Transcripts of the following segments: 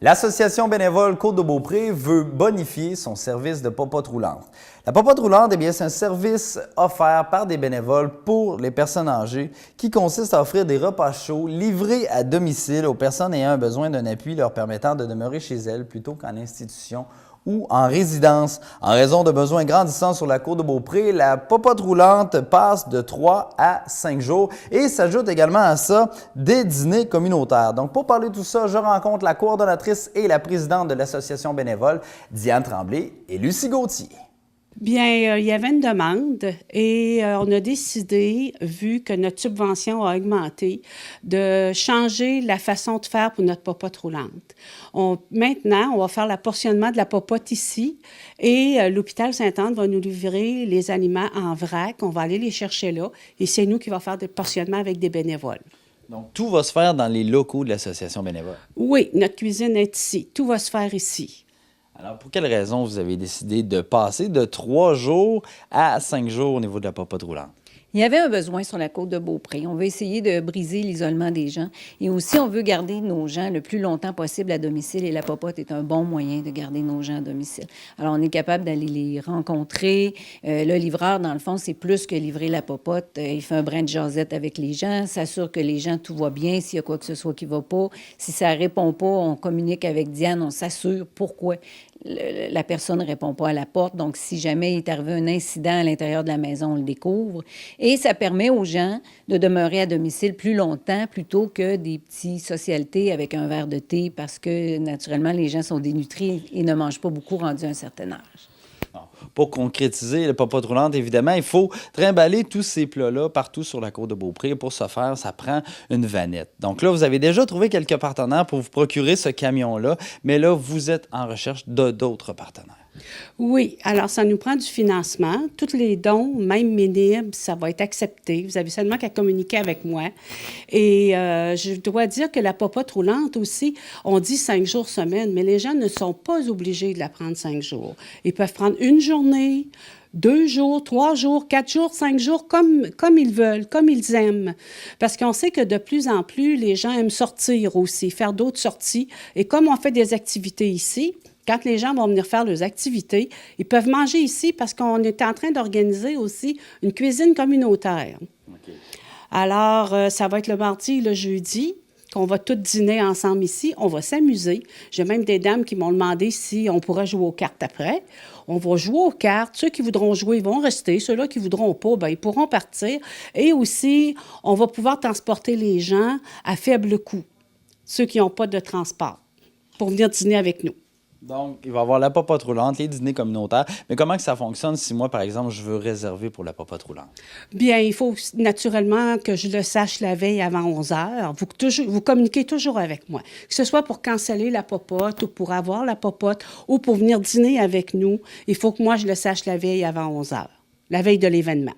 L'Association bénévole Côte-de-Beaupré veut bonifier son service de popote roulante. La popote roulante, c'est un service offert par des bénévoles pour les personnes âgées qui consiste à offrir des repas chauds livrés à domicile aux personnes ayant besoin d'un appui leur permettant de demeurer chez elles plutôt qu'en institution ou en résidence. En raison de besoins grandissants sur la Côte-de-Beaupré, la popote roulante passe de 3 à 5 jours et s'ajoute également à ça des dîners communautaires. Donc, pour parler de tout ça, je rencontre la coordonnatrice et la présidente de l'association bénévole, Diane Tremblay et Lucie Gauthier. Bien, il y avait une demande et on a décidé, vu que notre subvention a augmenté, de changer la façon de faire pour notre popote roulante. Maintenant, on va faire l'apportionnement de la popote ici et l'hôpital Sainte-Anne va nous livrer les aliments en vrac. On va aller les chercher là et c'est nous qui va faire des portionnements avec des bénévoles. Donc, tout va se faire dans les locaux de l'association bénévole? Oui, notre cuisine est ici. Tout va se faire ici. Alors, pour quelle raison vous avez décidé de passer de 3 jours à 5 jours au niveau de la popote roulante? Il y avait un besoin sur la Côte-de-Beaupré. On veut essayer de briser l'isolement des gens. Et aussi, on veut garder nos gens le plus longtemps possible à domicile. Et la popote est un bon moyen de garder nos gens à domicile. Alors, on est capable d'aller les rencontrer. Le livreur, dans le fond, c'est plus que livrer la popote. Il fait un brin de jasette avec les gens, s'assure que les gens, tout va bien, s'il y a quoi que ce soit qui ne va pas. Si ça ne répond pas, on communique avec Diane, on s'assure pourquoi la personne ne répond pas à la porte. Donc, si jamais il est arrivé un incident à l'intérieur de la maison, on le découvre. Et ça permet aux gens de demeurer à domicile plus longtemps plutôt que des petits socialités avec un verre de thé parce que, naturellement, les gens sont dénutris et ne mangent pas beaucoup rendus à un certain âge. Pour concrétiser la popote roulante, évidemment, il faut trimballer tous ces plats-là partout sur la Côte-de-Beaupré. Pour ce faire, ça prend une vanette. Donc là, vous avez déjà trouvé quelques partenaires pour vous procurer ce camion-là, mais là, vous êtes en recherche d'autres partenaires. Oui, alors ça nous prend du financement. Tous les dons, même minimes, ça va être accepté. Vous avez seulement qu'à communiquer avec moi. Et je dois dire que la popote roulante aussi, on dit 5 jours semaine, mais les gens ne sont pas obligés de la prendre 5 jours. Ils peuvent prendre une journée, 2 jours, 3 jours, 4 jours, 5 jours, comme ils veulent, comme ils aiment. Parce qu'on sait que de plus en plus, les gens aiment sortir aussi, faire d'autres sorties. Et comme on fait des activités ici, quand les gens vont venir faire leurs activités, ils peuvent manger ici parce qu'on est en train d'organiser aussi une cuisine communautaire. Okay. Alors, ça va être le mardi et le jeudi qu'on va tous dîner ensemble ici. On va s'amuser. J'ai même des dames qui m'ont demandé si on pourrait jouer aux cartes après. On va jouer aux cartes. Ceux qui voudront jouer, ils vont rester. Ceux-là qui ne voudront pas, bien, ils pourront partir. Et aussi, on va pouvoir transporter les gens à faible coût, ceux qui n'ont pas de transport, pour venir dîner avec nous. Donc, il va y avoir la popote roulante, les dîners communautaires. Mais comment que ça fonctionne si moi, par exemple, je veux réserver pour la popote roulante? Bien, il faut naturellement que je le sache la veille avant 11 heures. Vous communiquez toujours avec moi, que ce soit pour canceller la popote ou pour avoir la popote ou pour venir dîner avec nous. Il faut que moi, je le sache la veille avant 11 heures, la veille de l'événement.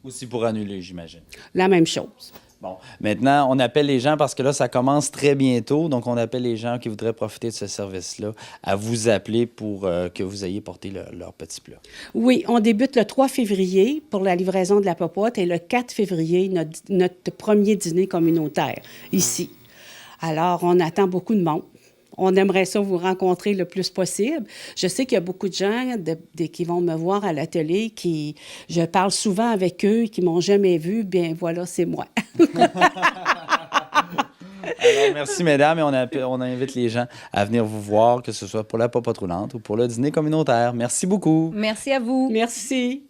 Aussi pour annuler, j'imagine. La même chose. Bon, maintenant, on appelle les gens parce que là, ça commence très bientôt. Donc, on appelle les gens qui voudraient profiter de ce service-là à vous appeler pour que vous ayez porté leur petit plat. Oui, on débute le 3 février pour la livraison de la popote et le 4 février, notre premier dîner communautaire ici. Alors, on attend beaucoup de monde. On aimerait ça vous rencontrer le plus possible. Je sais qu'il y a beaucoup de gens qui vont me voir à la télé, je parle souvent avec eux, qui m'ont jamais vu. Bien, voilà, c'est moi. Alors, merci, mesdames, et on invite les gens à venir vous voir, que ce soit pour la popote roulante ou pour le dîner communautaire. Merci beaucoup. Merci à vous. Merci.